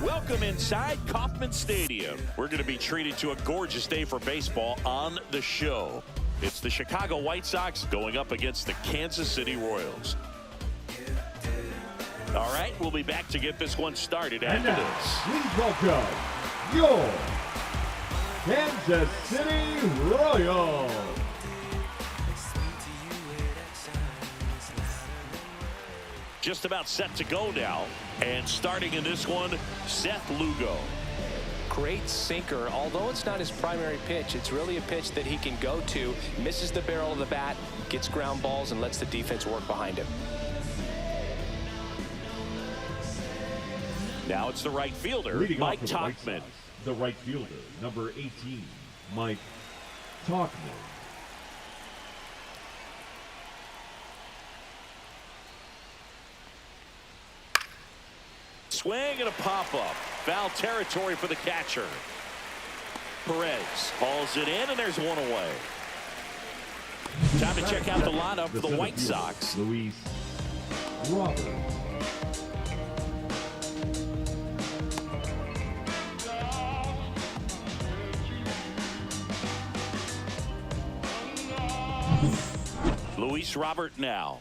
Welcome inside Kauffman Stadium. We're going to be treated to a gorgeous day for baseball on the show. It's the Chicago White Sox going up against the Kansas City Royals. All right, we'll be back to get this one started after this. Please welcome your Kansas City Royals. Just about set to go now. And starting in this one, Seth Lugo. Great sinker. Although it's not his primary pitch, it's really a pitch that he can go to, misses the barrel of the bat, gets ground balls, and lets the defense work behind him. Now it's the right fielder, Leading Mike off for the White Tauchman. Sox, the right fielder, number 18, Mike Tauchman. Swing and a pop-up. Foul territory for the catcher. Perez hauls it in, and there's one away. Time to check out the lineup for the White Sox. Luis Robert. Luis Robert now.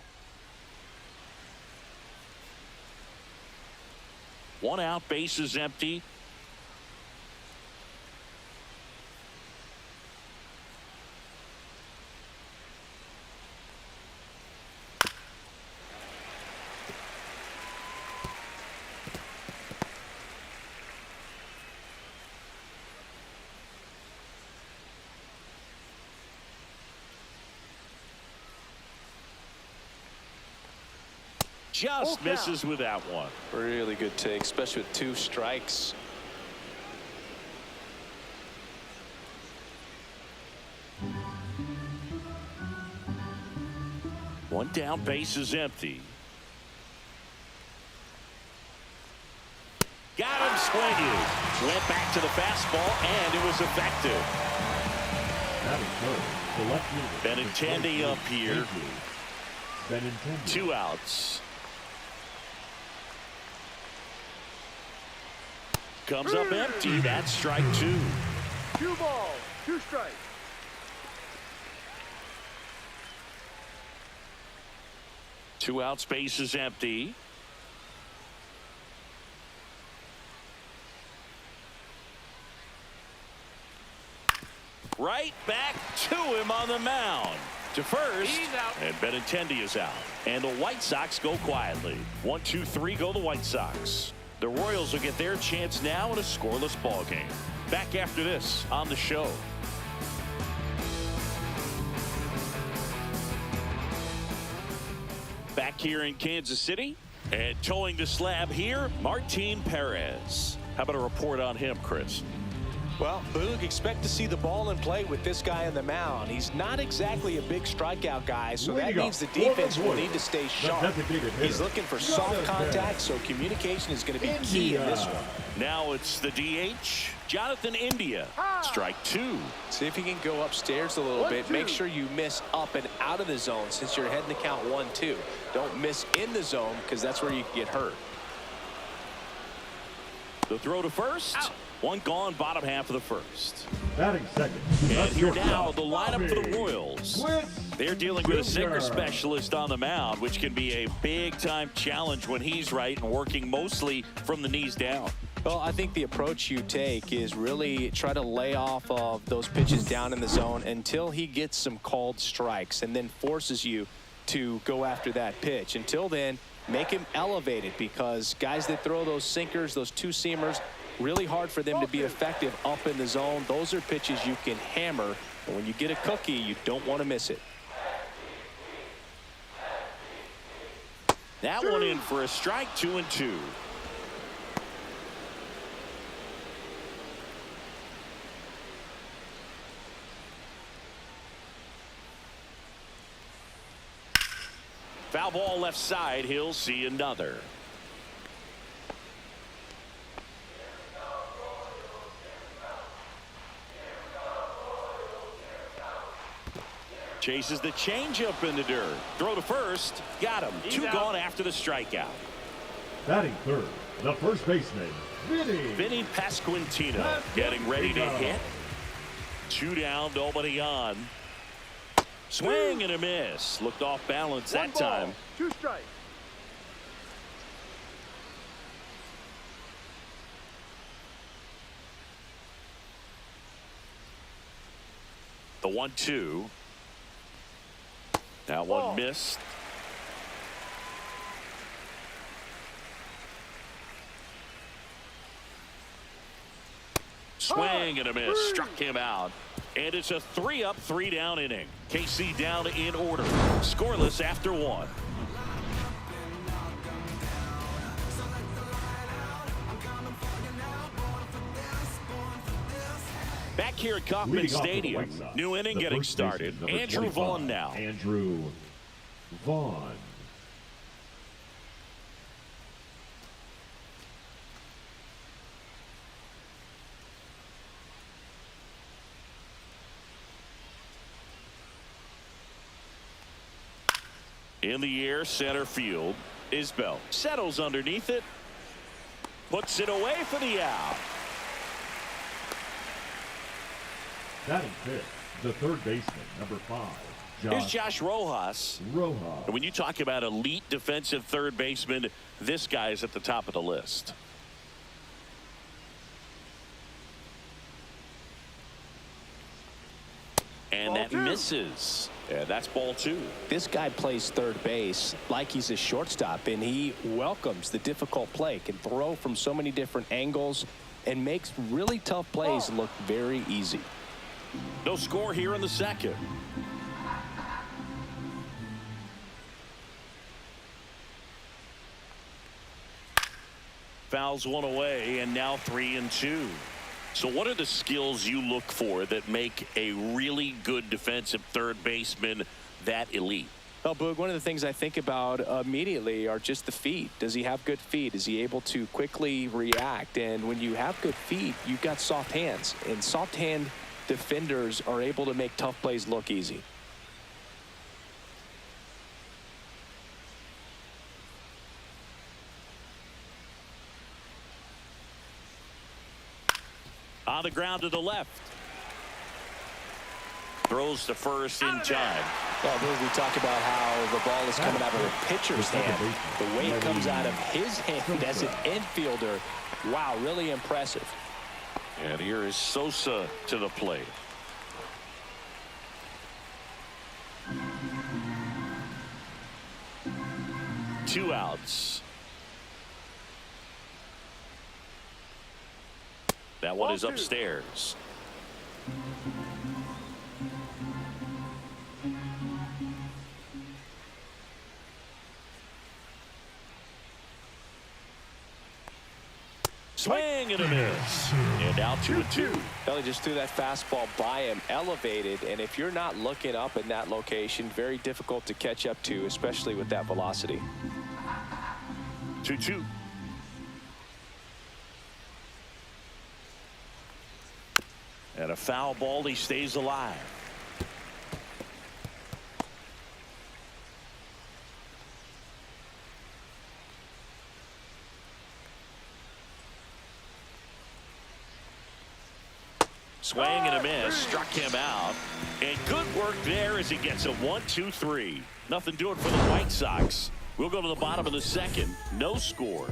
One out, base is empty. Just misses with that one. Really good take, especially with 2 strikes. One down, base is empty. Got him swinging. Went back to the fastball, and it was effective. That is good. The left fielder. Benintendi up here. Benintendi. 2 outs. Comes up empty. That's strike 2. 2 balls, 2 strikes. Two outs, base is empty. Right back to him on the mound. To first. He's out. And Benintendi is out. And the White Sox go quietly. 1, 2, 3 go the White Sox. The Royals will get their chance now in a scoreless ball game. Back after this on the show. Back here in Kansas City, and towing the slab here, Martin Perez. How about a report on him, Chris? Well, Boog, expect to see the ball in play with this guy on the mound. He's not exactly a big strikeout guy, so that means the defense will need to stay sharp. He's looking for soft contact, so communication is going to be key in this one. Now it's the DH, Jonathan India. Strike 2. See if you can go upstairs a little bit. Make sure you miss up and out of the zone since you're heading to count 1-2. Don't miss in the zone because that's where you can get hurt. The throw to first. Out. One gone, bottom half of the first. Batting second. And here now, the lineup for the Royals. They're dealing with a sinker specialist on the mound, which can be a big-time challenge when he's right and working mostly from the knees down. Well, I think the approach you take is really try to lay off of those pitches down in the zone until he gets some called strikes and then forces you to go after that pitch. Until then, make him elevated because guys that throw those sinkers, those 2-seamers, really hard for them to be effective up in the zone. Those are pitches you can hammer. And when you get a cookie, you don't want to miss it. That one in for a strike, 2-2. Foul ball left side. He'll see another. Chases the changeup in the dirt. Throw to first. Got him. Two gone after the strikeout. Batting third, the first baseman, Vinny Pasquantino getting ready to hit. 2 down, nobody on. Swing and a miss. Looked off balance that time. 2 strikes. The 1-2. That one missed. Swing and a miss. Struck him out. And it's a 3-up, 3-down inning. KC down in order. Scoreless after 1. Back here at Kauffman Stadium. New inning getting started. Andrew Vaughn now. Andrew Vaughn. In the air, center field. Isbell settles underneath it. Puts it away for the out. Batting fifth, the third baseman, number 5. Here's Josh Rojas. Rojas. When you talk about elite defensive third baseman, this guy is at the top of the list. And that misses. Yeah, that's ball 2. This guy plays third base like he's a shortstop, and he welcomes the difficult play, can throw from so many different angles, and makes really tough plays look very easy. No score here in the second. Fouls one away, and now 3-2. So what are the skills you look for that make a really good defensive third baseman that elite? Well, Boog, one of the things I think about immediately are just the feet. Does he have good feet? Is he able to quickly react? And when you have good feet, you've got soft hands. And soft hand defenders are able to make tough plays look easy. On the ground to the left. Throws to first in time. Well, Boog, we talk about how the ball is coming out of a pitcher's hand. The way it comes out of his hand as an infielder, wow, really impressive. And here is Sosa to the plate. Two outs. That one is upstairs. Swing and a miss. And now 2-2. Well, he just threw that fastball by him, elevated, and if you're not looking up in that location, very difficult to catch up to, especially with that velocity. 2-2. And a foul ball, he stays alive. Swing and a miss, struck him out. And good work there as he gets a 1-2-3. Nothing doing for the White Sox. We'll go to the bottom of the second. No score.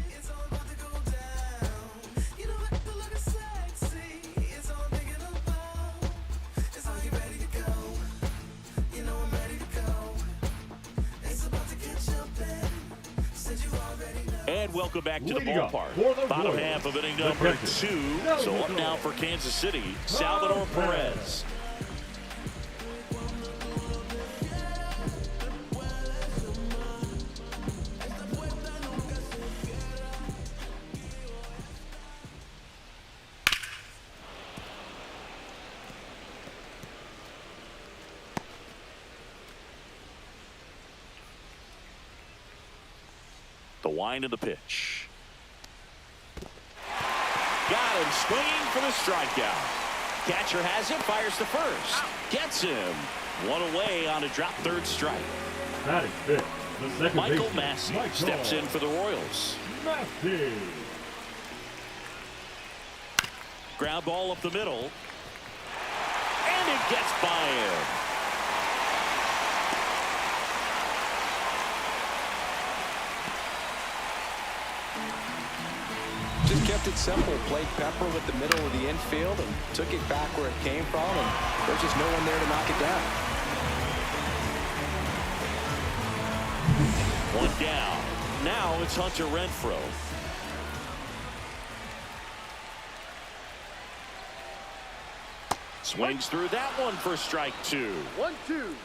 And welcome back to the ballpark. Bottom half of inning number 2. So up now for Kansas City, Salvador Perez. The wind of the pitch. Got him swinging for the strikeout. Catcher has it, fires to first. Gets him. One away on a drop third strike. Batting fifth, the second Michael baseman, Massey steps in for the Royals. Massey. Ground ball up the middle. And it gets by him. Just kept it simple. Played Pepper with the middle of the infield and took it back where it came from, and there's just no one there to knock it down. One down. Now it's Hunter Renfroe. Swings through that one for strike 2. 1-2.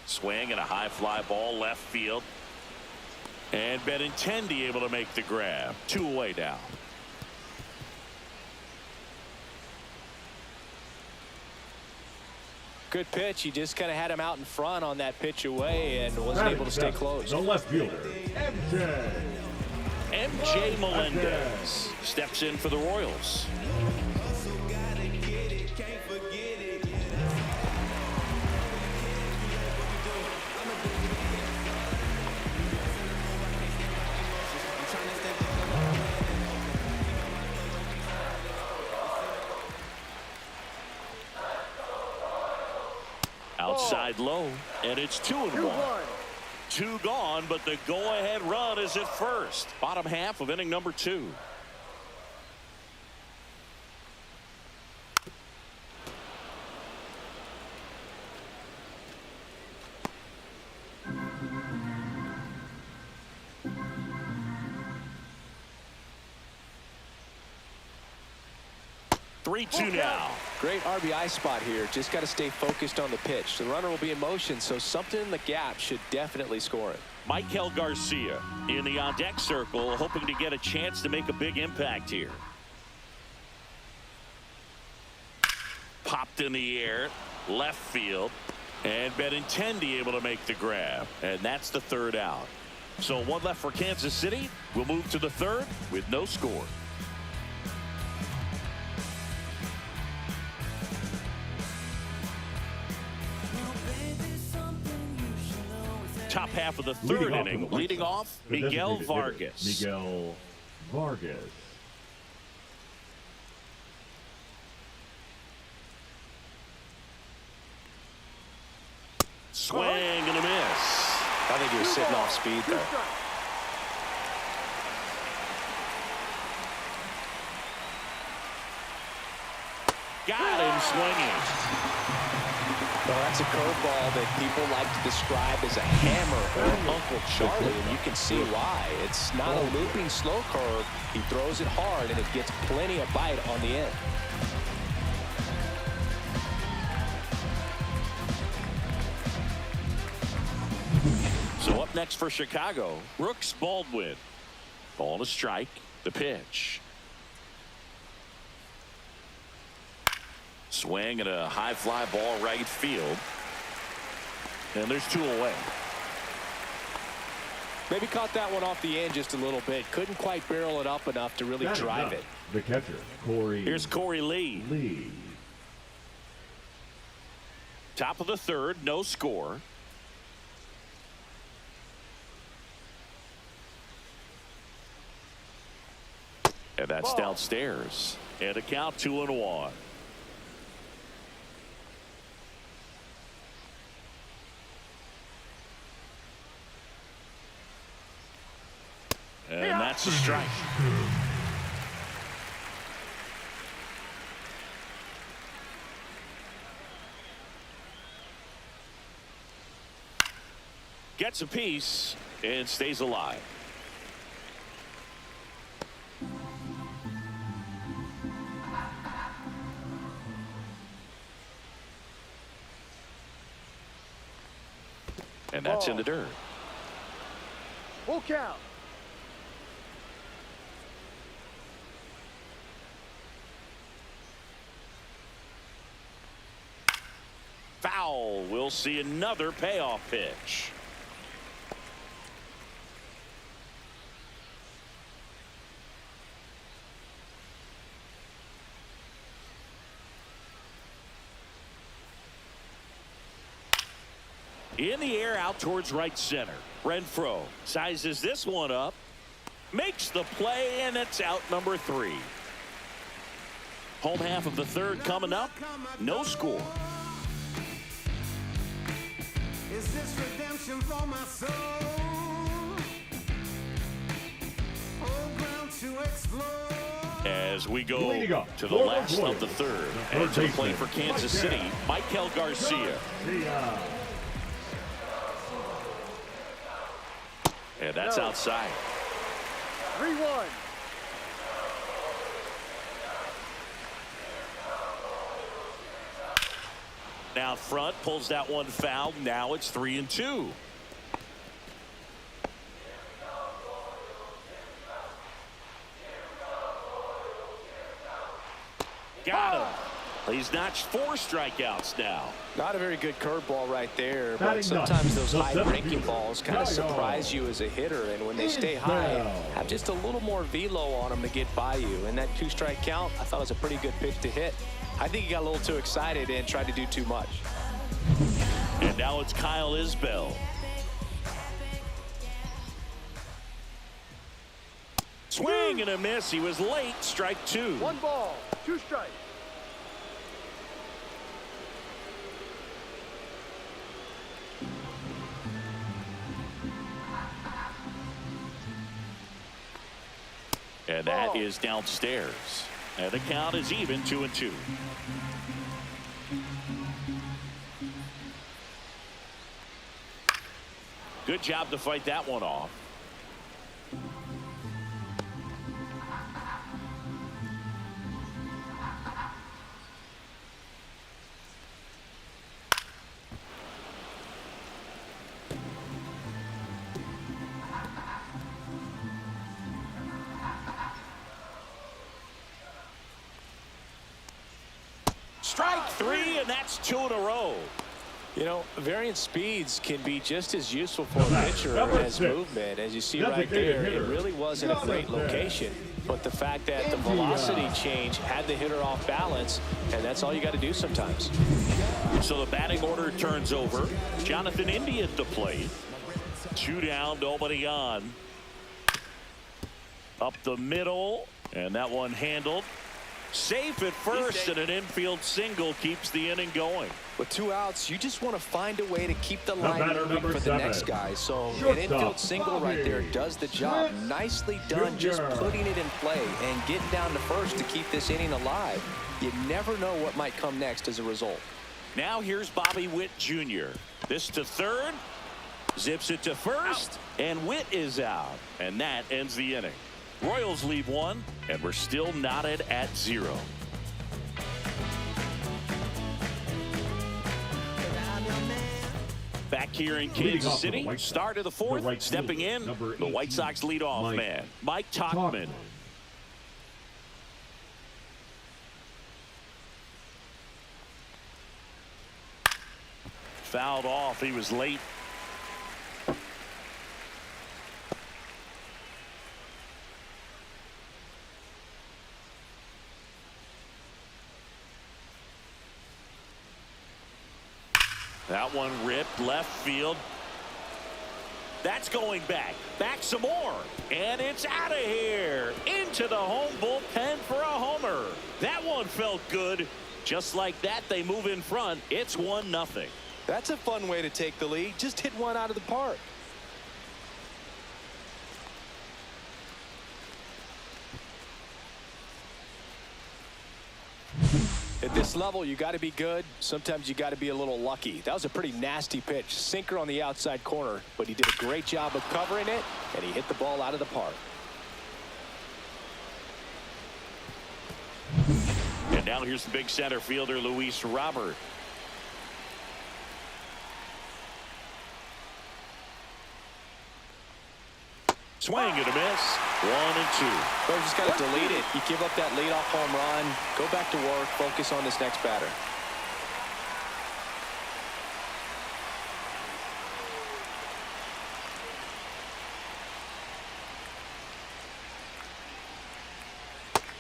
Swing and a high fly ball left field. And Benintendi able to make the grab. 2 away now. Good pitch. He just kind of had him out in front on that pitch away and wasn't able to stay close. The left fielder, MJ Melendez steps in for the Royals. Outside low, and it's 2-1. 2 gone, but the go-ahead run is at first. Bottom half of inning number 2. Three-two now. Great RBI spot here. Just got to stay focused on the pitch. The runner will be in motion, so something in the gap should definitely score it. Michael Garcia in the on-deck circle, hoping to get a chance to make a big impact here. Popped in the air, left field, and Benintendi able to make the grab. And that's the 3rd out. So 1 left for Kansas City. We'll move to the 3rd with no score. Top half of the 3rd inning, leading off Miguel Vargas. Miguel Vargas. Swing and a miss. I think he was sitting off speed there. Got him swinging. Well, that's a curveball that people like to describe as a hammer or Uncle Charlie, and you can see why. It's not a looping slow curve. He throws it hard, and it gets plenty of bite on the end. So up next for Chicago, Brooks Baldwin. Ball to strike. The pitch. Swing and a high fly ball right field. And there's 2 away. Maybe caught that one off the end just a little bit. Couldn't quite barrel it up enough to really drive it. The catcher, Corey. Here's Corey Lee. Lee. Top of the 3rd, no score. And that's downstairs. And a count 2-1. And that's a strike. Gets a piece and stays alive. And that's in the dirt. Full count. Foul. We'll see another payoff pitch. In the air out towards right center. Renfroe sizes this one up. Makes the play, and it's out number 3. Home half of the third coming up. No score. Is this redemption for my soul? Old ground to explore. As we go Leading up to the for the last Royals, of the third. the And to the third plate for baseman, Kansas City, Michael Garcia. And that's No. outside. 3-1. Now front, pulls that one foul. Now it's 3-2. Got him. He's notched 4 strikeouts now. Not a very good curveball right there, but Batting sometimes ninth, those the high-ranking seventh balls kind of fielder, surprise you as a hitter, and when they stay high, have just a little more velo on them to get by you. And that 2-strike count, I thought was a pretty good pitch to hit. I think he got a little too excited and tried to do too much. And now it's Kyle Isbell. Swing and a miss. He was late. Strike 2. 1 ball, 2 strikes. And that is downstairs. And the count is even 2-2. Good job to fight that one off. Strike 3, and that's 2 in a row. You know, variant speeds can be just as useful for a pitcher as 6. movement. As you see right there, it really wasn't a great location. But the fact that the velocity change had the hitter off balance, and that's all you got to do sometimes. So the batting order turns over. Jonathan India at the plate. 2 down, nobody on. Up the middle, and that one handled. Safe at first, and an infield single keeps the inning going. With 2 outs, you just want to find a way to keep the line batter, moving number for the 7. next guy. So Shortstop, an infield single right there Bobby does the job. Witt Nicely done, just Jr. putting it in play and getting down to first to keep this inning alive. You never know what might come next as a result. Now here's Bobby Witt Jr. This to third. Zips it to first, and Witt is out. And that ends the inning. Royals leave 1, and we're still knotted at 0. Back here in Kansas City, start of the 4th, stepping in, the White Sox leadoff man, Mike Tauchman. Fouled off, he was late. That one ripped left field. That's going back. Back some more. And it's out of here. Into the home bullpen for a homer. That one felt good. Just like that, they move in front. It's 1-0. That's a fun way to take the lead. Just hit one out of the park. At this level, you got to be good. Sometimes you got to be a little lucky. That was a pretty nasty pitch. Sinker on the outside corner, but he did a great job of covering it, and he hit the ball out of the park. And now here's the big center fielder, Luis Robert. Swing and a miss. 1-2. Well, you just got to delete it. You give up that leadoff home run. Go back to work. Focus on this next batter.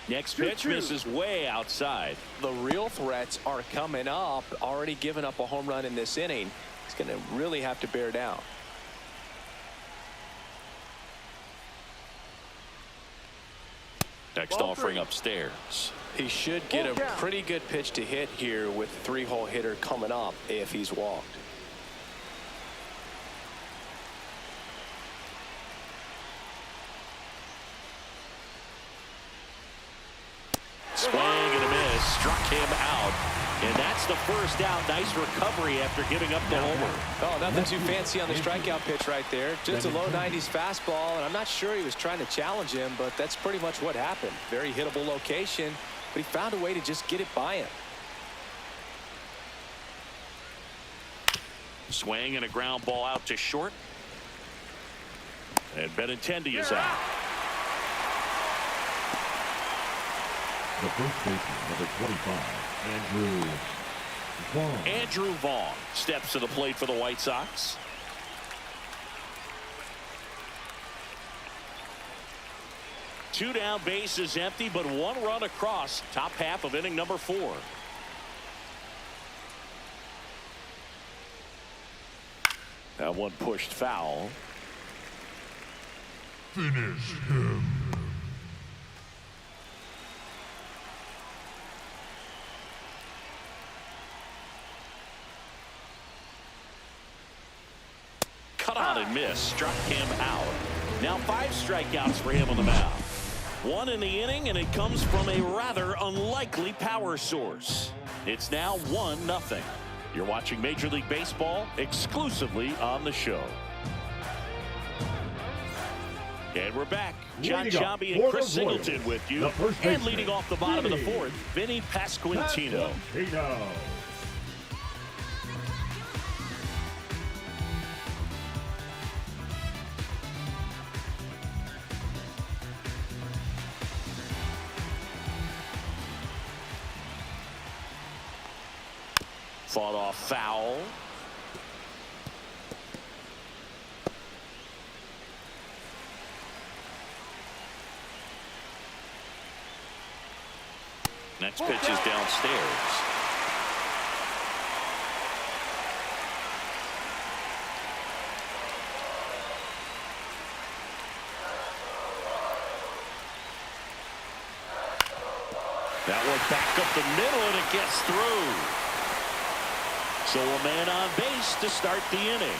Next pitch misses way outside. The real threats are coming up. Already given up a home run in this inning. He's going to really have to bear down. Next offering upstairs. He should get a pretty good pitch to hit here with the 3-hole hitter coming up if he's walked. Swing and a miss. Struck him out. And that's the first out. Nice recovery after giving up the homer. Oh, nothing too fancy on the strikeout pitch right there. Just a low 90s fastball, and I'm not sure he was trying to challenge him, but that's pretty much what happened. Very hittable location, but he found a way to just get it by him. Swing and a ground ball out to short. And Benintendi is out. The first baseman, number 25, Andrew Vaughn. Andrew Vaughn steps to the plate for the White Sox. Two down, bases empty, but one run across. Top half of inning number 4. That one pushed foul. Finish him. Cut on and miss. Struck him out. Now 5 strikeouts for him on the mound. 1 in the inning, and it comes from a rather unlikely power source. It's now 1-0. You're watching Major League Baseball exclusively on the show. And we're back. John Sciambi and Chris Singleton with you. And leading off the bottom of the 4th, Vinny Pasquantino. Fought off foul. Next pitch is downstairs. That one back up the middle, and it gets through. So a man on base to start the inning.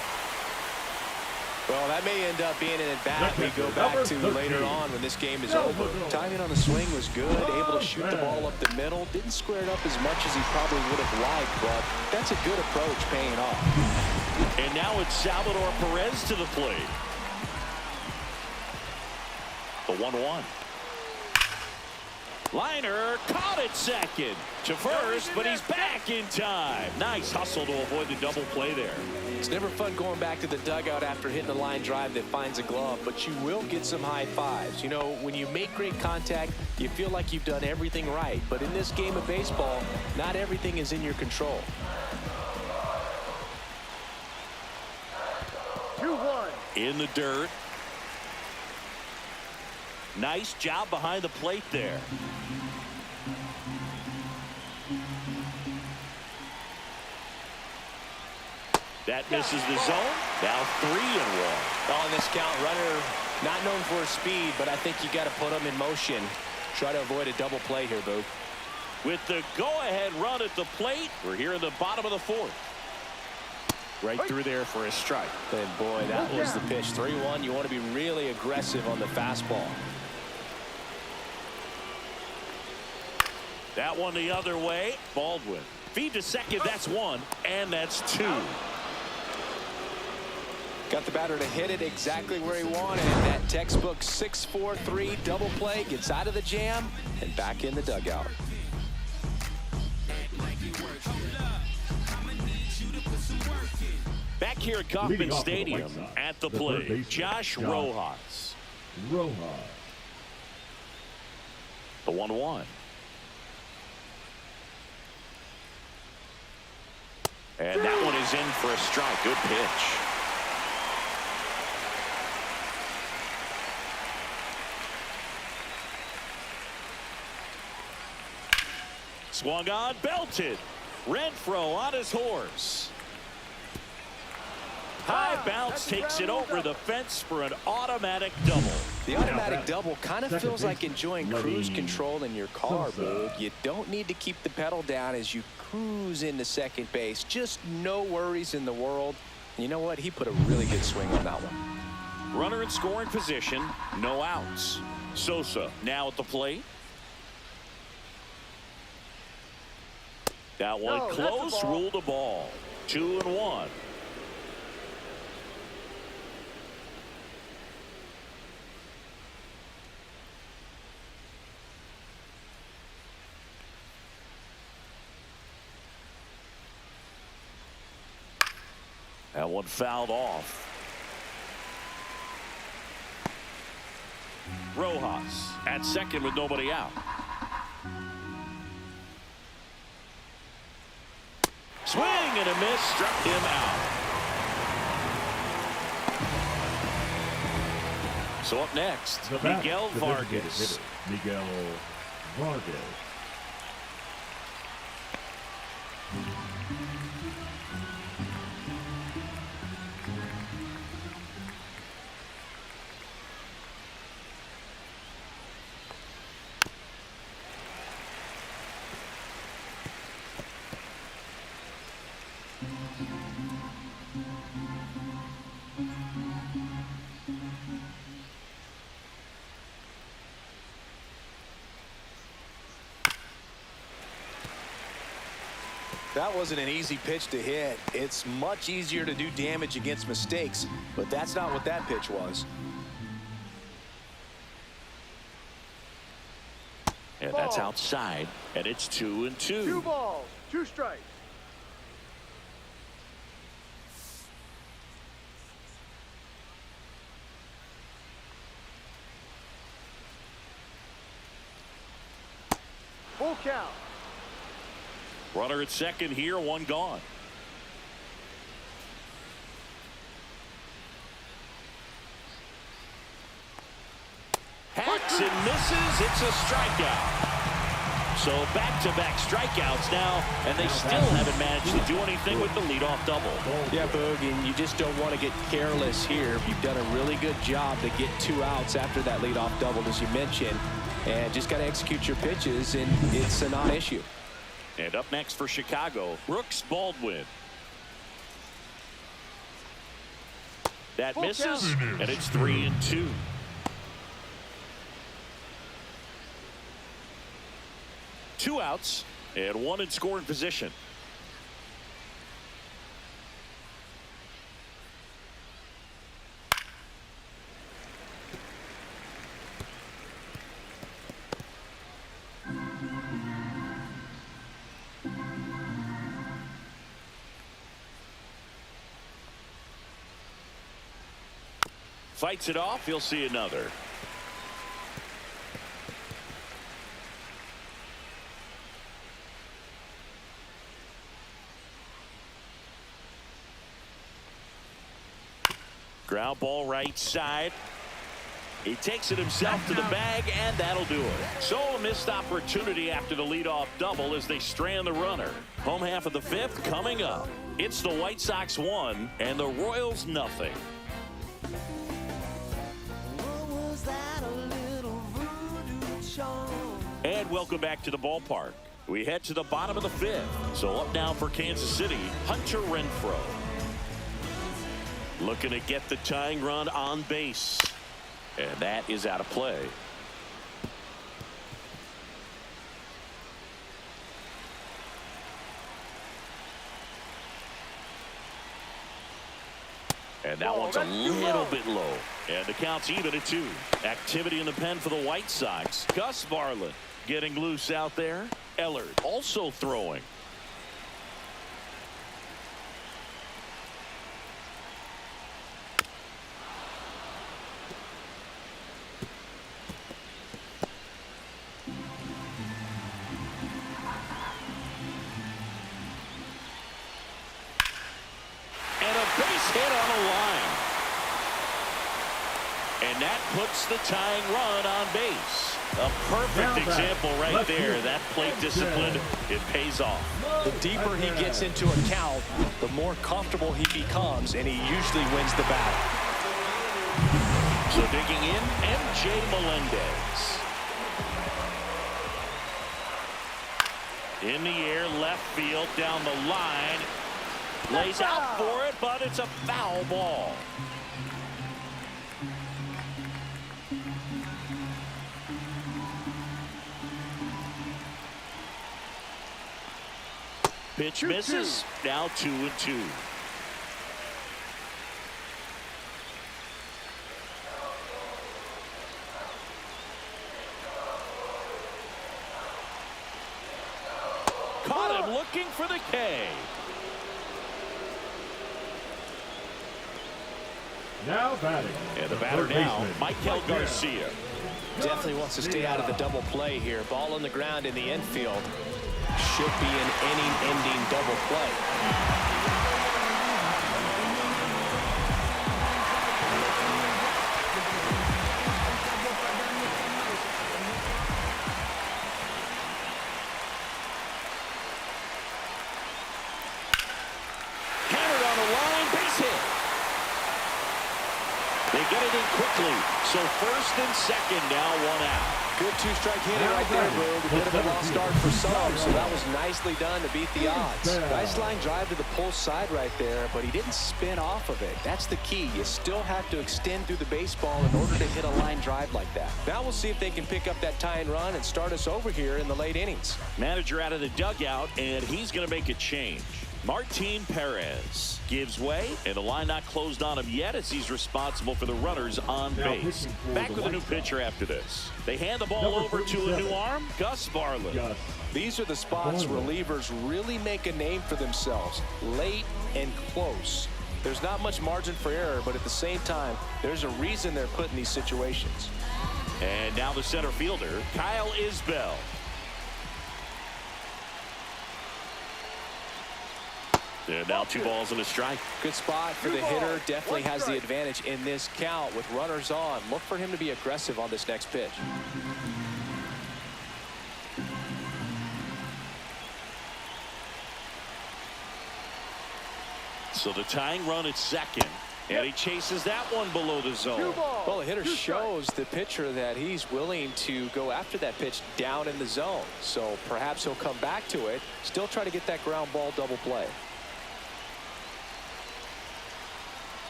Well, that may end up being an at-bat we go back to later on when this game is over. Timing on the swing was good, able to shoot the ball up the middle. Didn't square it up as much as he probably would have liked, but that's a good approach paying off. And now it's Salvador Perez to the plate. The 1-1. Liner caught it second to first, but he's back in time. Nice hustle to avoid the double play there. It's never fun going back to the dugout after hitting a line drive that finds a glove, but you will get some high fives. You know, when you make great contact, you feel like you've done everything right. But in this game of baseball, not everything is in your control. 2-1. In the dirt. Nice job behind the plate there. That misses the zone. Now 3-1. On this count, runner not known for his speed, but I think you got to put him in motion. Try to avoid a double play here, Boo. With the go-ahead run at the plate, we're here in the bottom of the 4th. Right through there for a strike. And boy, that was the pitch. 3-1. You want to be really aggressive on the fastball. That one the other way. Baldwin. Feed to second. That's 1. And that's 2. Got the batter to hit it exactly where he wanted. That textbook 6-4-3 double play. Gets out of the jam and back in the dugout. Back here at Kauffman Stadium at the plate, Josh Rojas. The 1-1. And that one is in for a strike. Good pitch. Swung on, belted. Renfroe on his horse. High bounce takes it over the fence for an automatic double. The automatic double kind of feels like enjoying cruise control in your car, Sosa. Boog. You don't need to keep the pedal down as you cruise into second base. Just no worries in the world. You know what? He put a really good swing on that one. Runner in scoring position, no outs. Sosa now at the plate. That one No, that's a close, ball. ruled a ball. 2-1. That one fouled off. Rojas at second with nobody out. Swing and a miss, struck him out. So up next, The bat, Miguel the designated Vargas. hitter, Miguel Vargas. That wasn't an easy pitch to hit. It's much easier to do damage against mistakes, but that's not what that pitch was. And that's Ball. outside, and it's 2-2. 2 balls, 2 strikes. Full count. Runner at second here, one gone. Hacks and misses. It's a strikeout. So back-to-back strikeouts now, and they still haven't managed to do anything with the leadoff double. Yeah, Boog, and you just don't want to get careless here. You've done a really good job to get 2 outs after that leadoff double, as you mentioned, and just got to execute your pitches, and it's a non-issue. And up next for Chicago, Brooks Baldwin. That Full misses, count. and it's 3-2. Two outs and one in scoring position. Fights it off. He'll see another. Ground ball right side. He takes it himself to the bag, and that'll do it. So a missed opportunity after the leadoff double as they strand the runner. Home half of the fifth coming up. It's the White Sox 1 and the Royals nothing. And welcome back to the ballpark. We head to the bottom of the fifth. So up now for Kansas City, Hunter Renfroe. Looking to get the tying run on base. And that is out of play. And that one's a that's too little low. bit low. And the count's even at 2. Activity in the pen for the White Sox. Gus Varland getting loose out there. Ellard also throwing. And a base hit on the line. And that puts the tying run on base. A perfect Now back. example right Left there. field. That plate discipline, it pays off. The deeper he gets into a count, the more comfortable he becomes, and he usually wins the battle. So digging in, MJ Melendez. In the air, left field, down the line. Lays out for it, but it's a foul ball. Pitch misses. Now 2-2. Caught him looking for the K. Now batting. And the batter third now, baseman, Michael Mike Lear. Garcia. Definitely wants to stay out of the double play here. Ball on the ground in the infield. Should be an inning-ending double play. Hammered on the line, base hit. They get it in quickly. So first and second, now one out. Good two-strike hitting right there, Boog. A bit of a lost start for some, so that was nicely done to beat the odds. Nice line drive to the pull side right there, but he didn't spin off of it. That's the key. You still have to extend through the baseball in order to hit a line drive like that. Now we'll see if they can pick up that tying run and start us over here in the late innings. Manager out of the dugout, and he's going to make a change. Martin Perez gives way, and the line not closed on him yet as he's responsible for the runners on Now base. pitching for Back the with a new White Sox. pitcher after this. They hand the ball Number over to a 47. new arm, Gus Varland. Gus. These are the spots Varland. relievers really make a name for themselves, late and close. There's not much margin for error, but at the same time, there's a reason they're put in these situations. And now the center fielder, Kyle Isbell. And now 2 balls and a strike. Good spot for the hitter. Definitely has the advantage in this count with runners on. Look for him to be aggressive on this next pitch. So the tying run at second. And he chases that one below the zone. Well, the hitter shows the pitcher that he's willing to go after that pitch down in the zone. So perhaps he'll come back to it. Still try to get that ground ball double play.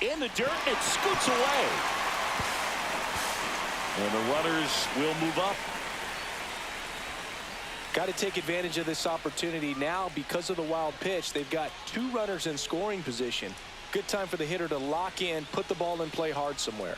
In the dirt, and it scoots away. And the runners will move up. Got to take advantage of this opportunity now because of the wild pitch. They've got 2 runners in scoring position. Good time for the hitter to lock in, put the ball in play hard somewhere.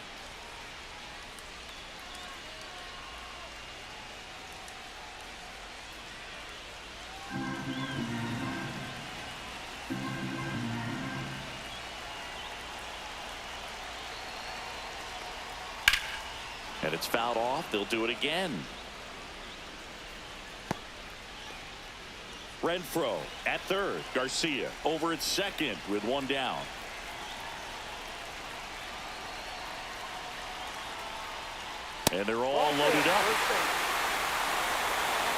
And it's fouled off. They'll do it again. Renfroe at third. Garcia over at second with 1 down. And they're all loaded up.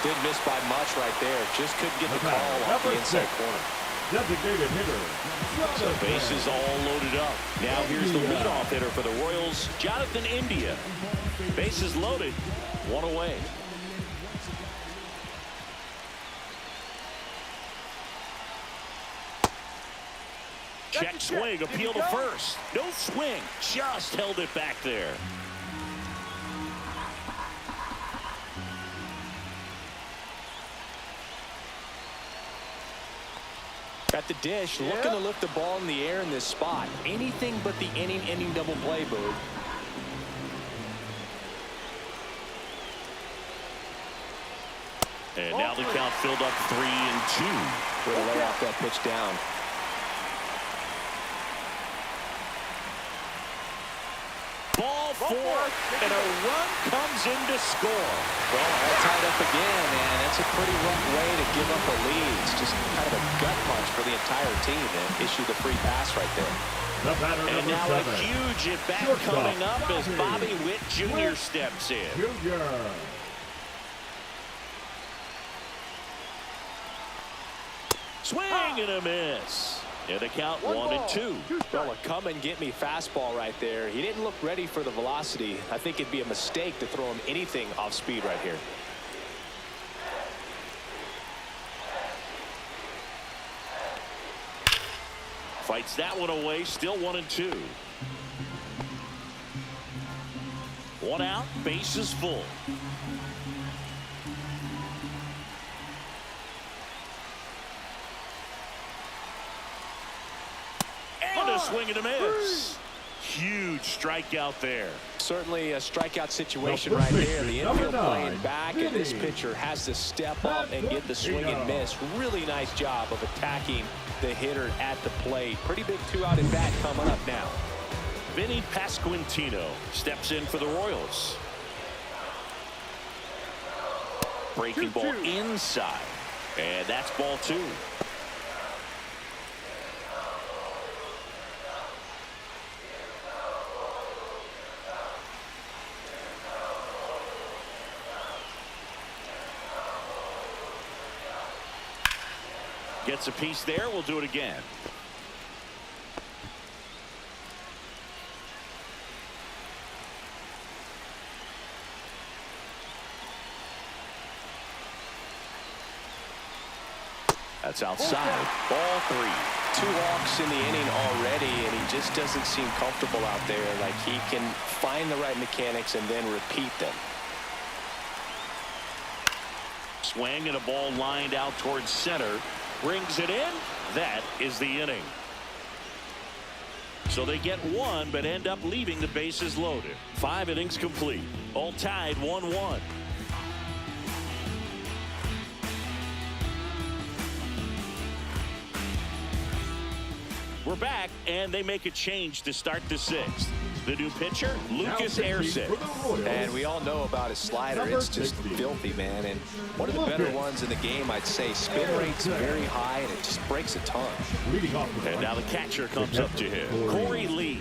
Didn't miss by much right there. Just couldn't get the call off the inside corner. Designated hitter. So bases all loaded up. Now here's the leadoff hitter for the Royals, Jonathan India. Bases loaded, 1 away. Check swing, appeal to first. No swing, just held it back there. At the dish, looking to lift the ball in the air in this spot. Anything but the inning-ending double play, Boog. And now the count filled up 3-2. Way to lay off that pitch down. Ball fourth, and a run comes in to score. Well, all tied up again, and that's a pretty rough way to give up a lead. It's just kind of a gut punch for the entire team to issue the free pass right there. The batter, And number now 7. a huge at-bat Shortstop, coming up as Bobby Bobby Witt Jr. steps in. Jr. Swing and a miss. And a count 1-2. Well, a come-and-get-me fastball right there. He didn't look ready for the velocity. I think it'd be a mistake to throw him anything off speed right here. Fights that one away, still 1-2. One out, bases full. And a swing and a miss. Huge strikeout there. Certainly a strikeout situation Number right there. The 6, infield number playing 9, back, and this Vinny. pitcher has to step up and get the swing and miss. Really nice job of attacking the hitter at the plate. Pretty big two-out at bat coming up now. Vinny Pasquantino steps in for the Royals. Breaking ball inside. And that's ball 2. Gets a piece there. We'll do it again. That's outside. Ball 3. 2 walks in the inning already, and he just doesn't seem comfortable out there. Like he can find the right mechanics and then repeat them. Swing and a ball lined out towards center. Brings it in. That is the inning. So they get 1 but end up leaving the bases loaded. 5 innings complete. All tied 1-1. We're back, and they make a change to start the 6th. The new pitcher, Lucas Erceg. And we all know about his slider. It's just filthy, man. And one of the better ones in the game, I'd say. Spin rate's very high, and it just breaks a ton. And now the catcher comes up to him, Corey Lee.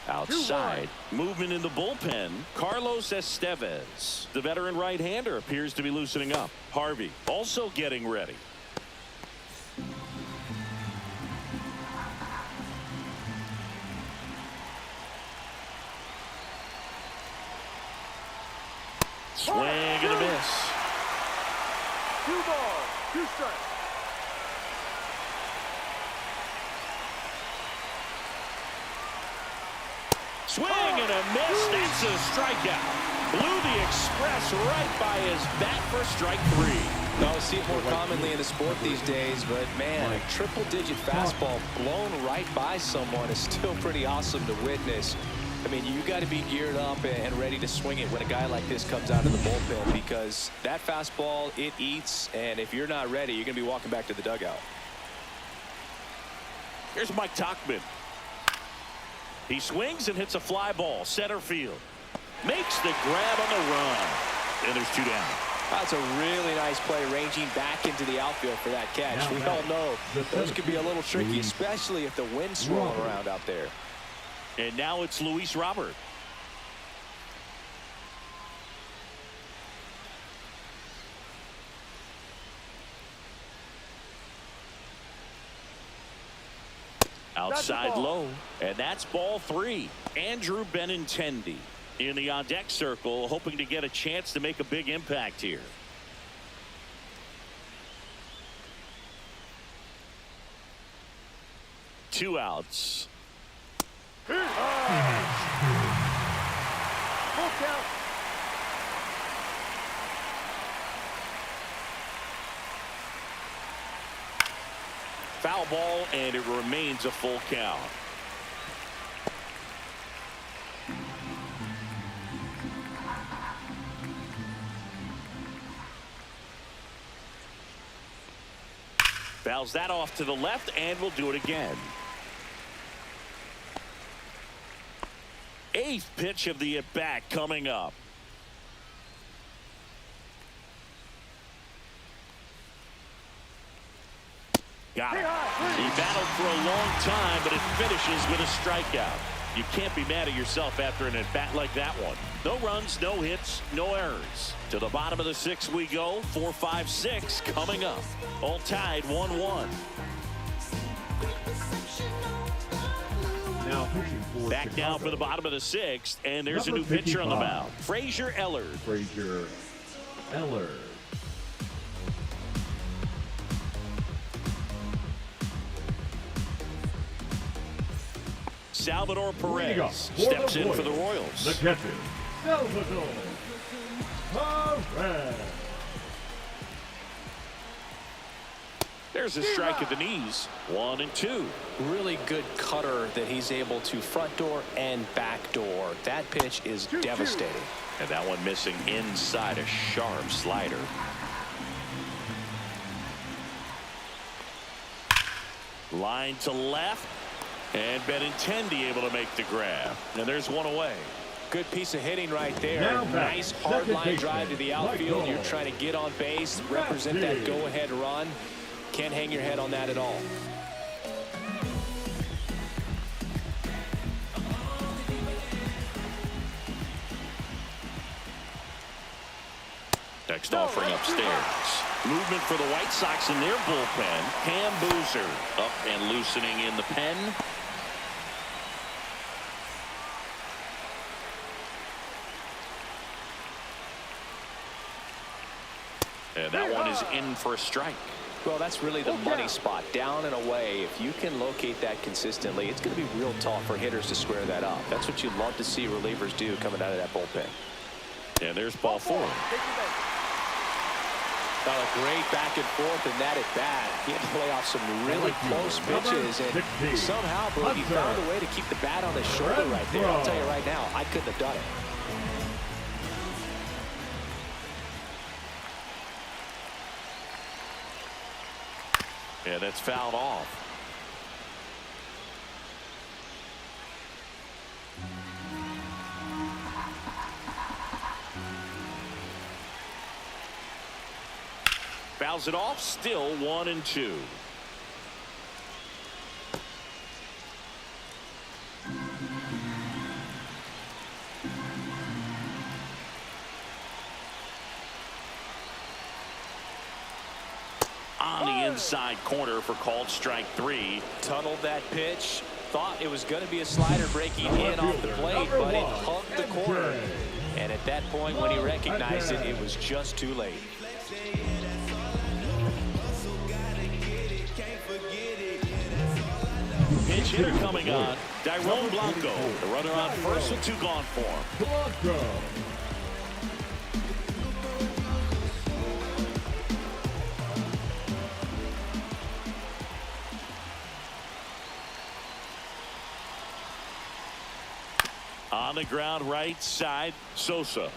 Outside, movement in the bullpen, Carlos Estevez. The veteran right-hander appears to be loosening up. Harvey also getting ready. Swing and a miss. 2 balls, 2 strikes. Swing and a miss. That's a strikeout. Blew the express right by his bat for strike 3. No, see it more commonly in the sport these days, but man, a triple-digit fastball blown right by someone is still pretty awesome to witness. I mean, you got to be geared up and ready to swing it when a guy like this comes out of the bullpen, because that fastball, it eats, and if you're not ready, you're going to be walking back to the dugout. Here's Mike Tauchman. He swings and hits a fly ball center field. Makes the grab on the run. And there's 2 down. That's a really nice play, ranging back into the outfield for that catch. We all know those could be a little tricky, especially if the wind's swirling around out there. And now it's Luis Robert. Outside low, and that's ball 3. Andrew Benintendi in the on-deck circle, hoping to get a chance to make a big impact here. Two outs. Full count. Foul ball, and it remains a full count. Fouls that off to the left, and will do it again. 8th pitch of the at-bat coming up. Got it. He battled for a long time, but it finishes with a strikeout. You can't be mad at yourself after an at-bat like that one. No runs, no hits, no errors. To the bottom of the 6th we go. 4, 5, 6 coming up. All tied 1-1. Now pitching for Back Chicago. now for the bottom of the 6th, and there's Number a new pitcher on the 55. mound. Frazier Ellard. Frazier Eller. Salvador Leading up Perez for steps the in for the The Royals. catcher, Salvador Perez. There's a strike at the knees. 1 and 2. Really good cutter that he's able to front door and back door. That pitch is devastating. And that one missing inside, a sharp slider. Line to left. And Benintendi able to make the grab. And there's one away. Good piece of hitting right there. Now back, Nice hard second line baseman, drive to the outfield. Michael You're trying to get on base, represent that Raffy. go-ahead run. Can't hang your head on that at all. Next offering upstairs. Movement for the White Sox in their bullpen. Cam Boozer up and loosening in the pen. And that one is in for a strike. Well, that's really the money spot, down and away. If you can locate that consistently, it's going to be real tough for hitters to square that up. That's what you'd love to see relievers do coming out of that bullpen. And there's ball 4. Well, a great back and forth in that at bat. He had to lay off some really close pitches, and 16, somehow, Boog, he Hunter. found a way to keep the bat on his shoulder right there. I'll tell you right now, I couldn't have done it. Yeah, that's fouled off. Fouls it off, still 1 and 2. On the inside corner for called strike 3. Tunneled that pitch. Thought it was going to be a slider breaking in off the plate, but it hugged the corner. And at that point, when he recognized it, it was just too late. Pinch hitter coming on. Dairon Blanco. The runner on first with 2 gone for him. Blanco. On the ground right side, Sosa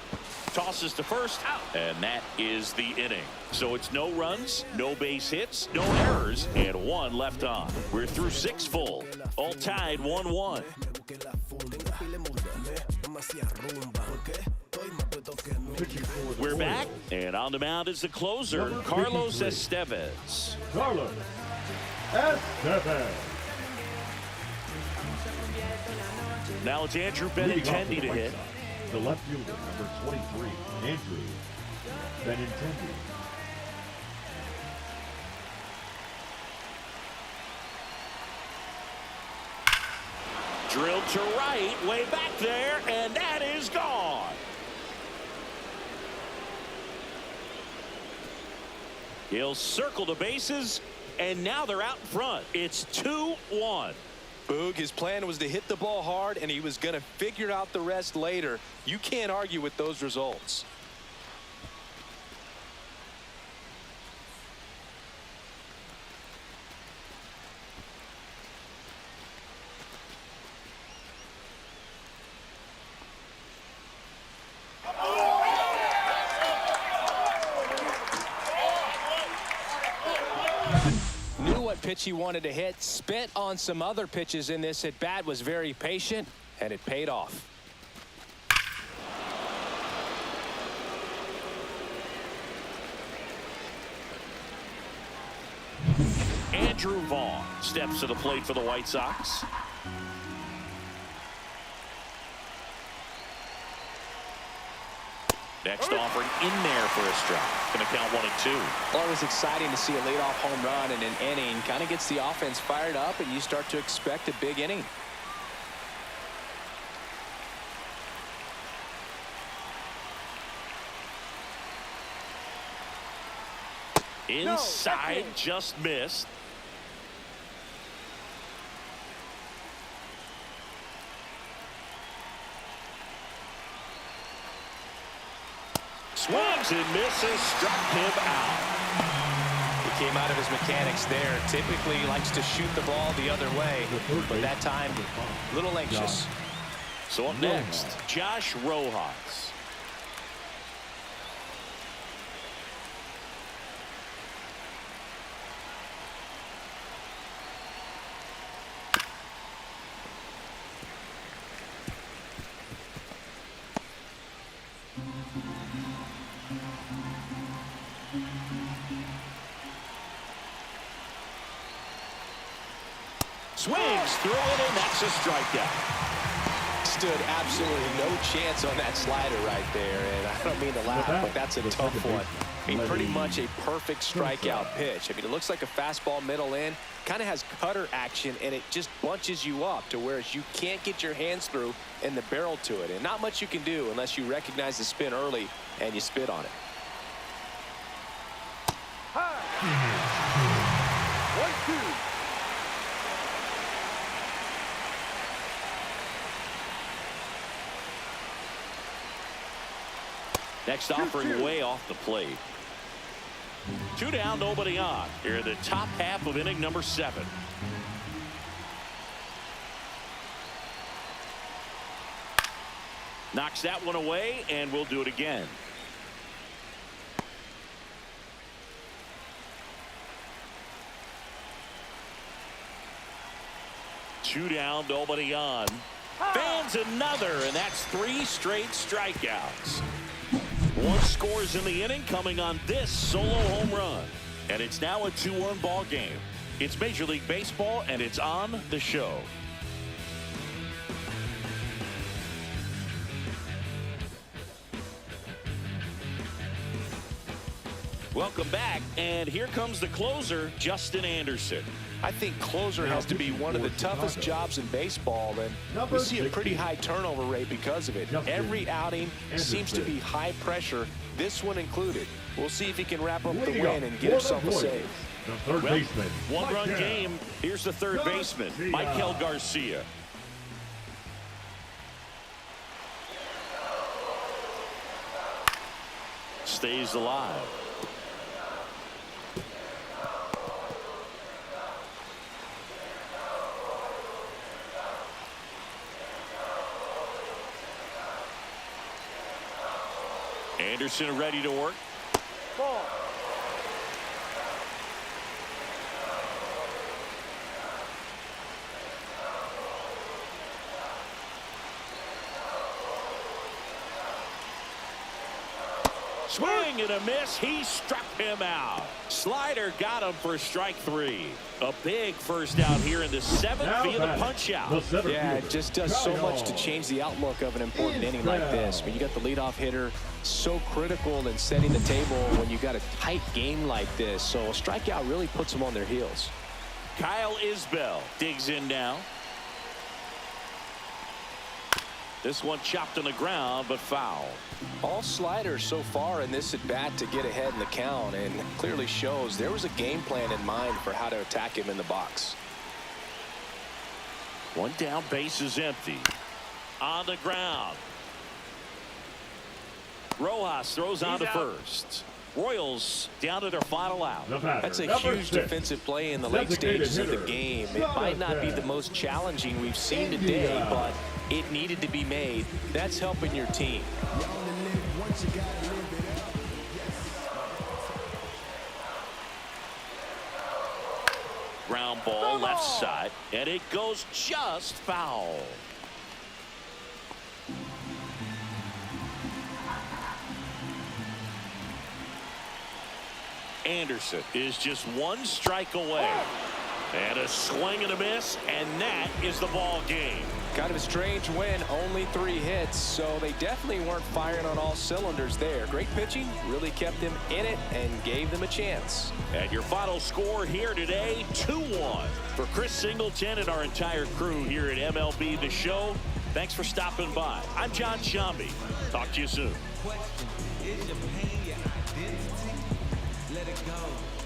tosses to first out, and that is the inning. So it's no runs, no base hits, no errors, and 1 left on. We're through 6 full, all tied 1-1. Pitching for the We're Royals, back, and on the mound is the closer, Number Carlos 53. Estevez. Carlos Estevez. Now it's Andrew Leading off for Benintendi the to White hit. Sox, the left fielder, number 23, Andrew Benintendi. Drilled to right, way back there, and that is gone. He'll circle the bases, and now they're out in front. It's 2-1. Boog, his plan was to hit the ball hard, and he was going to figure out the rest later. You can't argue with those results. pitch he wanted to hit. Spent on some other pitches in this at bat. Was very patient, and it paid off. Andrew Vaughn steps to the plate for the White Sox. Next offering in there for a strike. Going to count 1-2. Well, it was exciting to see a leadoff home run in an inning. Kind of gets the offense fired up, and you start to expect a big inning. Inside, just missed. Swings and misses, struck him out. He came out of his mechanics there. Typically he likes to shoot the ball the other way, but that time a little anxious. So up next, Josh Rojas. Swings through it, and that's a strikeout. Stood absolutely no chance on that slider right there, and I don't mean to laugh, but that's a tough one. I mean, pretty much a perfect strikeout pitch. I mean, it looks like a fastball middle in, kind of has cutter action, and it just bunches you up to where you can't get your hands through and the barrel to it, and not much you can do unless you recognize the spin early and you spit on it. High. 1-2. Next offering way off the plate. 2 down, nobody on. Here in the top half of inning number 7. Knocks that one away, and we'll do it again. Two down, nobody on. Fans another, and that's 3 straight strikeouts. 1 scores in the inning coming on this solo home run. And it's now a 2-1 ball game. It's Major League Baseball, and it's on the show. Welcome back, and here comes the closer, Justin Anderson. I think closer has to be one of the toughest jobs in baseball, and we see a pretty high turnover rate because of it. Every outing seems to be high pressure, this one included. We'll see if he can wrap up the win and get himself a save. The third baseman. One-run game. Here's the third baseman, Michael Garcia. Stays alive. Anderson ready to work. Ball. Swing and a miss. He struck him out. Slider got him for strike 3. A big first out here in the 7th via the punch out. Yeah, it just does so much to change the outlook of an important inning like this. When you got the leadoff hitter, so critical in setting the table when you got a tight game like this. So a strikeout really puts them on their heels. Kyle Isbell digs in now. This one chopped on the ground, but foul. All sliders so far in this at bat to get ahead in the count, and clearly shows there was a game plan in mind for how to attack him in the box. 1 down, base is empty. On the ground. Rojas throws on to first. Royals down to their final out. That's a huge defensive play in the late stages of the game. It might not be the most challenging we've seen today, but it needed to be made. That's helping your team. Ground ball left side, and it goes just foul. Anderson is just one strike away. And a swing and a miss, and that is the ball game. Kind of a strange win, only 3 hits, so they definitely weren't firing on all cylinders there. Great pitching, really kept them in it and gave them a chance. And your final score here today, 2-1. For Chris Singleton and our entire crew here at MLB The Show, thanks for stopping by. I'm John Sciambi. Talk to you soon. Question, is your pain your identity? Let it go.